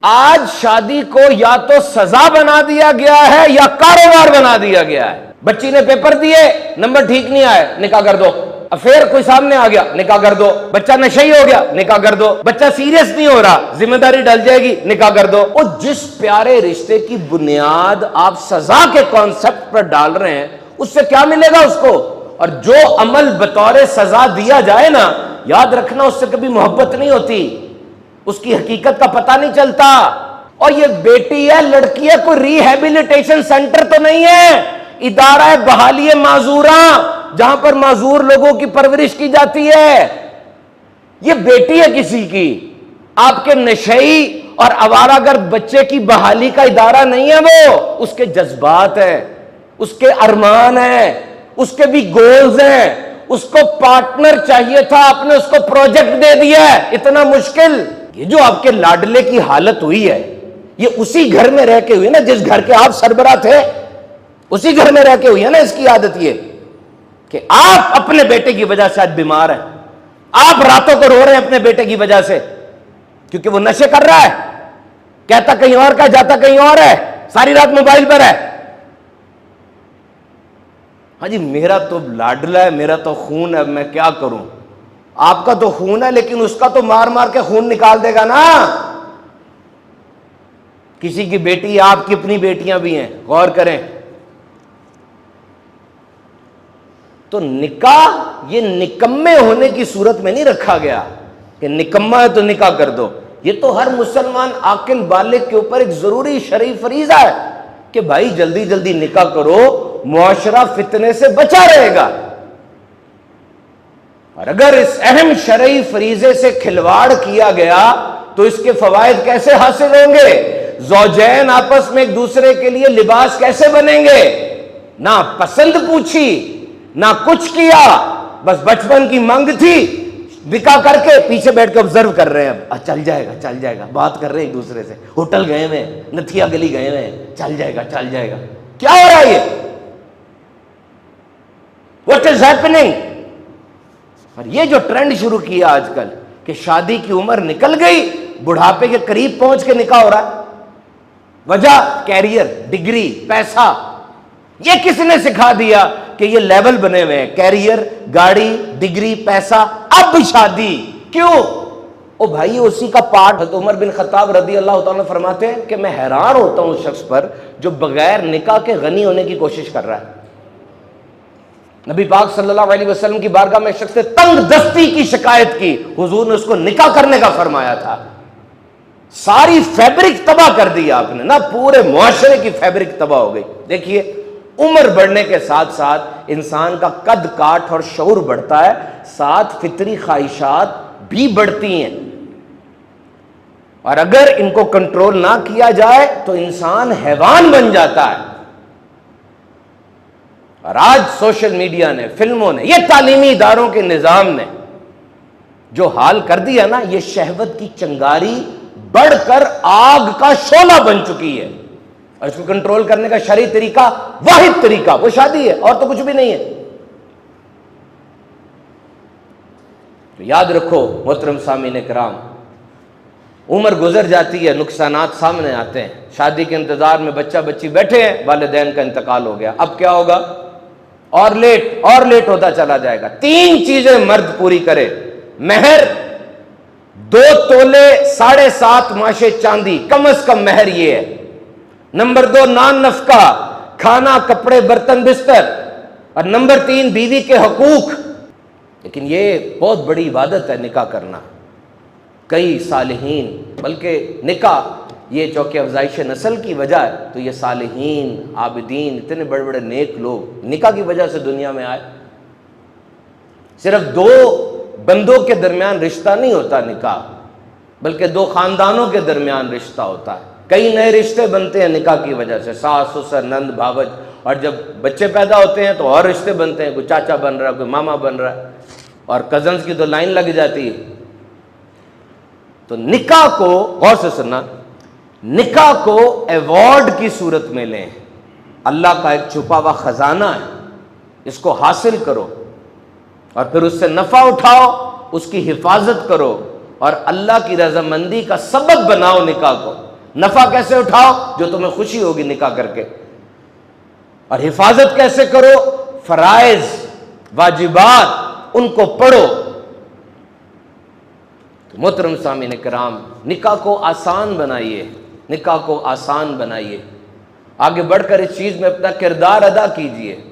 आज शादी को या तो सजा बना दिया गया है या कारोबार बना दिया गया है। बच्ची ने पेपर दिए, नंबर ठीक नहीं आए, निकाह कर दो। अफेयर कोई सामने आ गया, निकाह कर दो। बच्चा नशेई हो गया, निकाह कर दो। बच्चा सीरियस नहीं हो रहा, जिम्मेदारी डल जाएगी, निकाह कर दो। और जिस प्यारे रिश्ते की बुनियाद आप सजा के कॉन्सेप्ट पर डाल रहे हैं, उससे क्या मिलेगा उसको? और जो अमल बतौर सजा दिया जाए ना, याद रखना उससे कभी मोहब्बत नहीं होती, उसकी हकीकत का पता नहीं चलता। और ये बेटी है, लड़की है, कोई रिहेबिलिटेशन सेंटर तो नहीं है, इदारा है बहाली माजूरा, जहां पर माजूर लोगों की परवरिश की जाती है। ये बेटी है किसी की, आपके नशेई और आवारागर्द बच्चे की बहाली का इदारा नहीं है वो। उसके जज्बात हैं, उसके अरमान हैं, उसके भी गोल्स हैं। उसको पार्टनर चाहिए था, आपने उसको प्रोजेक्ट दे दिया है। इतना मुश्किल। ये जो आपके लाडले की हालत हुई है, ये उसी घर में रह के हुई है ना जिस घर के आप सरबराह थे। उसी घर में रह के हुई है ना इसकी आदत ये कि आप अपने बेटे की वजह से आज बीमार हैं। आप रातों को रो रहे हैं अपने बेटे की वजह से, क्योंकि वो नशे कर रहा है, कहता कहीं और का, जाता कहीं और है, सारी रात मोबाइल पर है। हाँ जी, मेरा तो लाडला है, मेरा तो खून है, मैं क्या करूं? आपका तो खून है, लेकिन उसका तो मार मार के खून निकाल देगा ना। किसी की बेटी, आपकी अपनी बेटियां भी हैं, गौर करें। तो निकाह ये निकम्मे होने की सूरत में नहीं रखा गया कि निकम्मा है तो निकाह कर दो। ये तो हर मुसलमान आकिल बालिग के ऊपर एक जरूरी शरई फरीजा है कि भाई जल्दी जल्दी निकाह करो, मुआशरा फितने से बचा रहेगा। और अगर इस अहम शरई फरीजे से खिलवाड़ किया गया तो इसके फवायद कैसे हासिल होंगे? ज़ौजैन आपस में एक दूसरे के लिए लिबास कैसे बनेंगे? ना पसंद पूछी, ना कुछ किया, बस बचपन की मांग थी, निकाह करके पीछे बैठ के ऑब्जर्व कर रहे हैं। अब चल जाएगा चल जाएगा, बात कर रहे हैं एक दूसरे से, होटल गए हुए, नथिया गली गए हुए, चल जाएगा चल जाएगा। क्या हो रहा है ये? What is happening? और ये जो ट्रेंड शुरू किया आजकल कि शादी की उम्र निकल गई, बुढ़ापे के करीब पहुंच के निकाह हो रहा है। वजह कैरियर, डिग्री, पैसा। ये किसने सिखा दिया कि ये लेवल बने हुए हैं? कैरियर, गाड़ी, डिग्री, पैसा, अब शादी। क्यों? ओ भाई, उसी का पार्ट। हज़रत उमर बिन खत्ताब रदी अल्लाह तआला फरमाते हैं कि मैं हैरान होता हूं उस शख्स पर जो बगैर निकाह के गनी होने की कोशिश कर रहा है। नबी पाक सल्लल्लाहु अलैहि वसल्लम की बारगाह में शख्स ने तंग दस्ती की शिकायत की, हुजूर ने उसको निकाह करने का फरमाया था। सारी फैब्रिक तबाह कर दी आपने ना, पूरे मुआशरे की फैब्रिक तबाह हो गई। देखिए, उम्र बढ़ने के साथ साथ इंसान का कद काठ और शऊर बढ़ता है, साथ फितरी ख्वाहिशात भी बढ़ती हैं। और अगर इनको कंट्रोल ना किया जाए तो इंसान हैवान बन जाता है। और आज सोशल मीडिया ने, फिल्मों ने, ये तालीमी इदारों के निजाम ने जो हाल कर दिया ना, ये शहवत की चंगारी बढ़कर आग का शोला बन चुकी है। और इसको कंट्रोल करने का शरई तरीका, वाहिद तरीका, वो शादी है, और तो कुछ भी नहीं है। तो याद रखो मोहतरम सामीन किराम, उम्र गुजर जाती है, नुकसानात सामने आते हैं। शादी के इंतजार में बच्चा बच्ची बैठे हैं, वालिदैन का इंतकाल हो गया, अब क्या होगा? और लेट होता चला जाएगा। 3 चीजें मर्द पूरी करे: मेहर 2 तोले 7.5 माशे चांदी, कम से कम मेहर ये है। नंबर 2 नान नफका, खाना, कपड़े, बर्तन, बिस्तर। और नंबर 3 बीवी के हकूक। लेकिन ये बहुत बड़ी इबादत है निकाह करना। कई सालिहीन, बल्कि निकाह ये चौके अफजाइश नस्ल की वजह है, तो ये सालिहीन, आबिदीन, इतने बड़े बड़े नेक लोग निकाह की वजह से दुनिया में आए। सिर्फ 2 बंदों के दरमियान रिश्ता नहीं होता निकाह, बल्कि 2 खानदानों के दरमियान रिश्ता होता है। कई नए रिश्ते बनते हैं निकाह की वजह से, सास ससुर, नंद भावज। और जब बच्चे पैदा होते हैं तो और रिश्ते बनते हैं, कोई चाचा बन रहा है, कोई मामा बन रहा है, और कजन्स की तो लाइन लग जाती है। तो निकाह को, गौर से सुनना, निकाह को अवॉर्ड की सूरत में लें। अल्लाह का एक छुपा हुआ खजाना है, इसको हासिल करो और फिर उससे नफा उठाओ, उसकी हिफाजत करो और अल्लाह की रजामंदी का सबब बनाओ निकाह को। नफा कैसे उठाओ? जो तुम्हें खुशी होगी निकाह करके। और हिफाजत कैसे करो? फराइज वाजिबात उनको पढ़ो। तो मोहतरम सामीन किराम, निकाह को आसान बनाइए, निकाह को आसान बनाइए। आगे बढ़कर इस चीज में अपना किरदार अदा कीजिए।